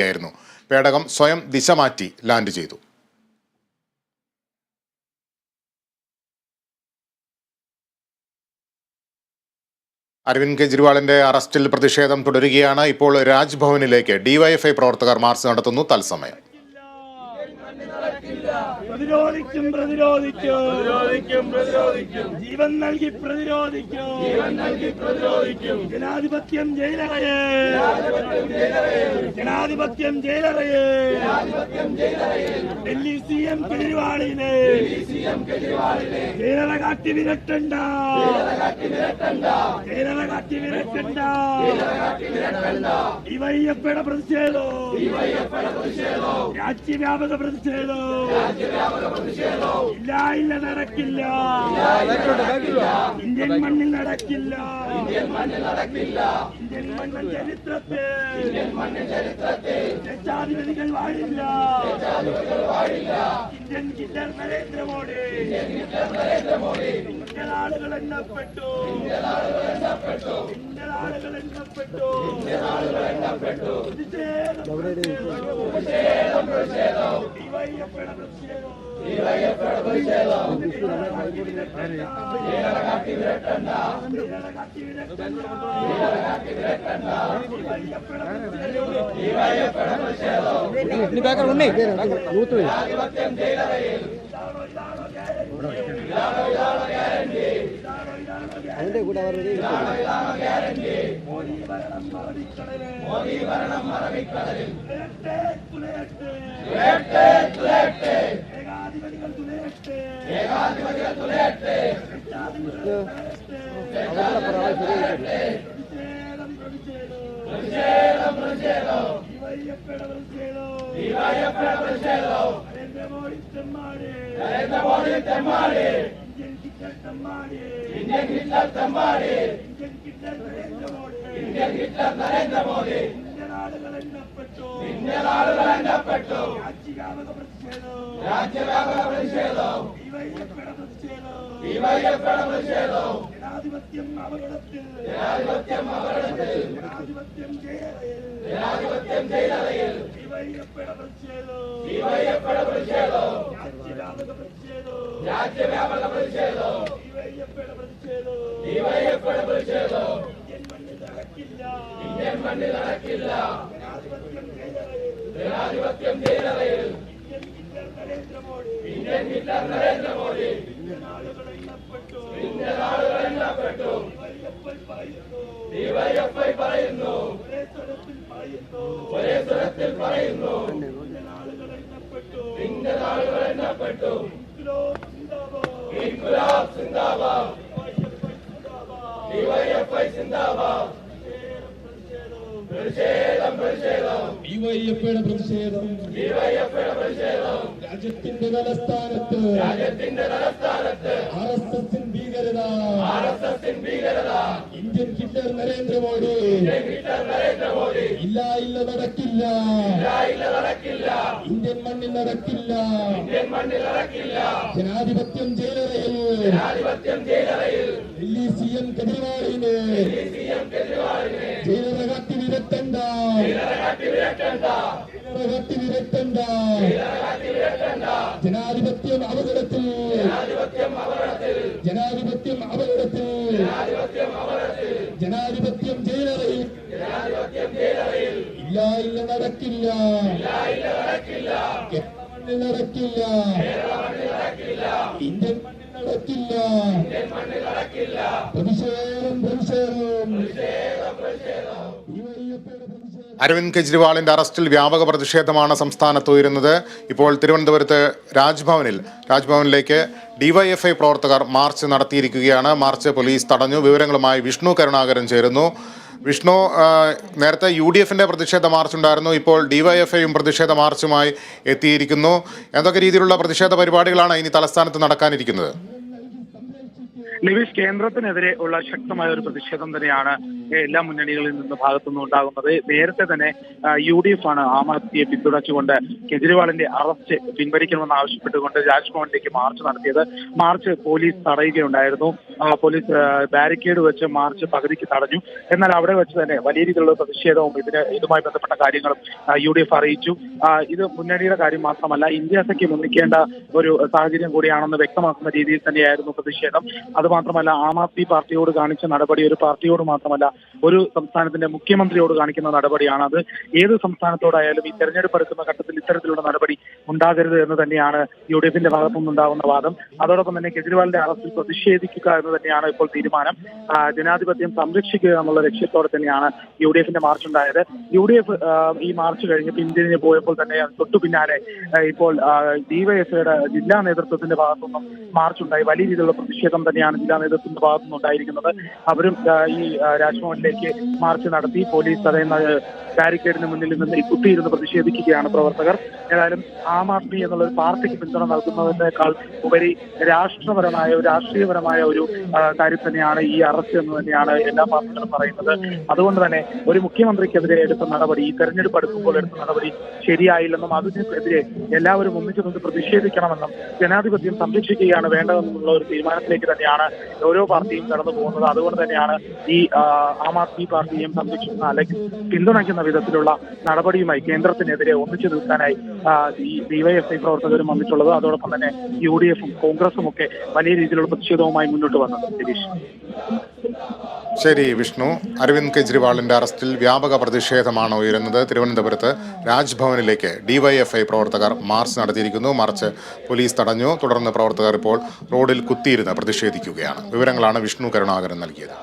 ായിരുന്നു. പേടകം സ്വയം ദിശ മാറ്റി ലാൻഡ് ചെയ്തു. അരവിന്ദ് കെജ്രിവാളിന്റെ അറസ്റ്റിൽ പ്രതിഷേധം തുടരുകയാണ്. ഇപ്പോൾ രാജ്ഭവനിലേക്ക് ഡിവൈഎഫ്ഐ പ്രവർത്തകർ മാർച്ച് നടത്തുന്നു. തത്സമയം പ്രതിരോധിക്കും പ്രതിരോധിക്കും പ്രതിരോധിക്കും പ്രതിരോധിക്കും ജീവൻ നൽകി പ്രതിരോധിക്കും ജീവൻ നൽകി പ്രതിരോധിക്കും ജനാധിപത്യം ജയിലറയേ ജനാധിപത്യം ജയിലറയേ ഡൽഹി CM കേജ്രിവാളിനെ ജയിലറ കാട്ടി വിരട്ടണ്ട ജയിലറ കാട്ടി വിരട്ടണ്ട ഡിവൈഎഫ്ഐയുടെ പ്രതിഷേധം രാജ്യവ്യാപക പ്രതിഷേധം ഇല്ല ഇല്ല നടക്കില്ല ഇന്ത്യൻ മണ്ണിൽ നടക്കില്ല ഇന്ത്യൻ മണ്ണിൽ ചരിത്രത്തെ രക്ഷാധിപതികൾ വാഴില്ല ഇന്ത്യൻ കില്ലർ നരേന്ദ്രമോദി ഇന്ത്യൻ ആളുകൾ എണ്ണപ്പെട്ടു അതിന്റെ കൂടെ ഇന്ത്യൻ ഹിറ്റ്ലർ തെമ്മാടി ഇന്ത്യൻ ഹിറ്റ്ലർ നരേന്ദ്രമോദി ഇന്ത്യൻ ആളുകൾ എണ്ണപ്പെട്ടു രാജ്യവ്യാപക പ്രതിഷേധം ഡിവൈഎഫ്ഐയുടെ പ്രതിഷേധം ജനാധിപത്യം അപകടത്തിൽ ജനാധിപത്യം ജയിലറയിൽ ഡിവൈഎഫ്ഐയുടെ പ്രതിഷേധം രാജ്യവ്യാപക പ്രതിഷേധം ഡിവൈഎഫ്ഐയുടെ പ്രതിഷേധം ഇന്ത്യൻ മണ്ണിൽ നടക്കില്ല ജനാധിപത്യം ജയിലറയിൽ ഇന്ത്യൻ ഹിറ്റ്ലർ നരേന്ദ്രമോദി ഇന്ത്യൻ ആളുകൾ എണ്ണപ്പെട്ടു ഡിവൈഎഫ്ഐ പറയുന്നു ഒരേ സ്വരത്തിൽ പറയുന്നു ഇന്ത്യൻ ആളുകൾ എണ്ണപ്പെട്ടു ഇൻക്ലാബ് സിന്ദാബാദ് ഡിവൈഎഫ്ഐ സിന്ദാബാദ് പ്രതിഷേധം ഡിവൈഎഫ്ഐയുടെ പ്രതിഷേധം രാജ്യത്തിന്റെ തലസ്ഥാനത്ത് ആർഎസ്എസിൻ ഭീകരത ഇന്ത്യൻ ഹിറ്റ്ലർ നരേന്ദ്രമോദി ഇല്ല ഇല്ല നടക്കില്ല ഇന്ത്യൻ മണ്ണിൽ നടക്കില്ല ജനാധിപത്യം ജയിലറയിൽ ഡൽഹി CM കേജ്രിവാളിനെ ജയിലറ കാട്ടി വിരട്ടണ്ട ജനാധിപത്യം അപകടത്തിൽ ജനാധിപത്യം ജയിലറയിൽ ഇല്ല ഇല്ല നടക്കില്ല മണ്ണിൽ നടക്കില്ല ഇന്ത്യൻ മണ്ണിൽ നടക്കില്ല പ്രതിഷേധം അരവിന്ദ് കെജ്രിവാളിന്റെ അറസ്റ്റിൽ വ്യാപക പ്രതിഷേധമാണ് സംസ്ഥാനത്ത് ഉയരുന്നത്. ഇപ്പോൾ തിരുവനന്തപുരത്ത് രാജ്ഭവനിലേക്ക് ഡിവൈഎഫ്ഐ പ്രവർത്തകർ മാർച്ച് നടത്തിയിരിക്കുകയാണ്. മാർച്ച് പോലീസ് തടഞ്ഞു. വിവരങ്ങളുമായി വിഷ്ണു കരുണാകരൻ ചേരുന്നു. വിഷ്ണു, നേരത്തെ UDFന്റെ പ്രതിഷേധ മാർച്ച് ഉണ്ടായിരുന്നു. ഇപ്പോൾ ഡിവൈഎഫ്ഐയും പ്രതിഷേധ മാർച്ചുമായി എത്തിയിരിക്കുന്നു. എന്തൊക്കെ രീതിയിലുള്ള പ്രതിഷേധ പരിപാടികളാണ് ഇനി തലസ്ഥാനത്ത് നടക്കാനിരിക്കുന്നത്? നിവിഷ്, കേന്ദ്രത്തിനെതിരെ ഉള്ള ശക്തമായ ഒരു പ്രതിഷേധം തന്നെയാണ് എല്ലാ മുന്നണികളിൽ നിന്ന് ഭാഗത്തുനിന്നും ഉണ്ടാകുന്നത്. നേരത്തെ തന്നെ UDF ആണ് ആം ആദ്മിയെ പിന്തുണച്ചുകൊണ്ട് കെജ്രിവാളിന്റെ അറസ്റ്റ് പിൻവലിക്കണമെന്ന് ആവശ്യപ്പെട്ടുകൊണ്ട് രാജ്ഭവനിലേക്ക് മാർച്ച് നടത്തിയത്. മാർച്ച് പോലീസ് തടയുകയുണ്ടായിരുന്നു. പോലീസ് ബാരിക്കേഡ് വെച്ച് മാർച്ച് പകുതിക്ക് തടഞ്ഞു. എന്നാൽ അവിടെ വെച്ച് തന്നെ വലിയ രീതിയിലുള്ള പ്രതിഷേധവും ഇതുമായി ബന്ധപ്പെട്ട കാര്യങ്ങളും UDF അറിയിച്ചു. ഇത് മുന്നണിയുടെ കാര്യം മാത്രമല്ല, ഇന്ത്യ സഖ്യം ഒന്നിക്കേണ്ട ഒരു സാഹചര്യം കൂടിയാണെന്ന് വ്യക്തമാക്കുന്ന രീതിയിൽ തന്നെയായിരുന്നു പ്രതിഷേധം. അതുമാത്രമല്ല, ആം ആദ്മി പാർട്ടിയോട് കാണിച്ച നടപടി ഒരു പാർട്ടിയോട് മാത്രമല്ല, ഒരു സംസ്ഥാനത്തിന്റെ മുഖ്യമന്ത്രിയോട് കാണിക്കുന്ന നടപടിയാണ്. അത് ഏത് സംസ്ഥാനത്തോടായാലും ഈ തെരഞ്ഞെടുപ്പ് എടുക്കുന്ന ഘട്ടത്തിൽ ഇത്തരത്തിലുള്ള നടപടി ഉണ്ടാകരുത് എന്ന് തന്നെയാണ് UDFന്റെ ഭാഗത്തുനിന്നുണ്ടാകുന്ന വാദം. അതോടൊപ്പം തന്നെ കെജ്രിവാളിന്റെ അറസ്റ്റിൽ പ്രതിഷേധിക്കുക എന്ന് തന്നെയാണ് ഇപ്പോൾ തീരുമാനം. ജനാധിപത്യം സംരക്ഷിക്കുക എന്നുള്ള ലക്ഷ്യത്തോടെ തന്നെയാണ് UDFന്റെ മാർച്ച് ഉണ്ടായത്. UDF ഈ മാർച്ച് കഴിഞ്ഞ് പിന്തിരിഞ്ഞ് പോയപ്പോൾ തന്നെ തൊട്ടു പിന്നാലെ ഇപ്പോൾ DYFIയുടെ ജില്ലാ നേതൃത്വത്തിന്റെ ഭാഗത്തുനിന്നും മാർച്ച് ഉണ്ടായി. വലിയ രീതിയിലുള്ള പ്രതിഷേധം തന്നെയാണ് ജില്ലാ നേതൃത്വത്തിന്റെ ഭാഗത്തുനിന്ന് ഉണ്ടായിരിക്കുന്നത്. അവരും ഈ രാജ്ഭവനിലേക്ക് മാർച്ച് നടത്തി. പോലീസ് തടയുന്ന ബാരിക്കേഡിന് മുന്നിൽ നിന്ന് കുത്തിയിരുന്ന് പ്രതിഷേധിക്കുകയാണ് പ്രവർത്തകർ. ഏതായാലും ആം ആദ്മി എന്നുള്ള ഒരു പാർട്ടിക്ക് പിന്തുണ നൽകുന്നതിനേക്കാൾ ഉപരി രാഷ്ട്രീയപരമായ ഒരു കാര്യം തന്നെയാണ് ഈ അറസ്റ്റ് എന്ന് തന്നെയാണ് എല്ലാ പാർട്ടികളും പറയുന്നത്. അതുകൊണ്ട് തന്നെ ഒരു മുഖ്യമന്ത്രിക്കെതിരെ എടുത്ത നടപടി, ഈ തെരഞ്ഞെടുപ്പ് അടുക്കുമ്പോൾ എടുത്ത നടപടി ശരിയായില്ലെന്നും അതിനെതിരെ എല്ലാവരും ഒന്നിച്ചു നിന്ന് പ്രതിഷേധിക്കണമെന്നും ജനാധിപത്യം സംരക്ഷിക്കുകയാണ് വേണ്ടതെന്നുള്ള ഒരു തീരുമാനത്തിലേക്ക് തന്നെയാണ് ഓരോ പാർട്ടിയും കടന്നു പോകുന്നത്. അതുകൊണ്ട് തന്നെയാണ് ഈ ആം ആദ്മി പാർട്ടിയും സംരക്ഷിക്കുന്ന അല്ലെങ്കിൽ പിന്തുണയ്ക്കുന്ന വിധത്തിലുള്ള നടപടിയുമായി കേന്ദ്രത്തിനെതിരെ ഒന്നിച്ചു നിൽക്കാനായി ഈ DYFI പ്രവർത്തകരും വന്നിട്ടുള്ളത്. അതോടൊപ്പം തന്നെ UDFും കോൺഗ്രസും ഒക്കെ വലിയ രീതിയിലുള്ള പ്രതിഷേധവുമായി മുന്നോട്ട് വന്നത്. ദിലീഷ്. ശരി വിഷ്ണു. അരവിന്ദ് കെജ്രിവാളിന്റെ അറസ്റ്റിൽ വ്യാപക പ്രതിഷേധമാണ് ഉയരുന്നത്. തിരുവനന്തപുരത്ത് രാജ്ഭവനിലേക്ക് DYFI പ്രവർത്തകർ മാർച്ച് നടത്തിയിരിക്കുന്നു. മാർച്ച് പോലീസ് തടഞ്ഞു. തുടർന്ന് പ്രവർത്തകർ ഇപ്പോൾ റോഡിൽ കുത്തിയിരുന്ന് പ്രതിഷേധിക്കുകയാണ്. വിവരങ്ങളാണ് വിഷ്ണു കരുണാകരൻ നൽകിയത്.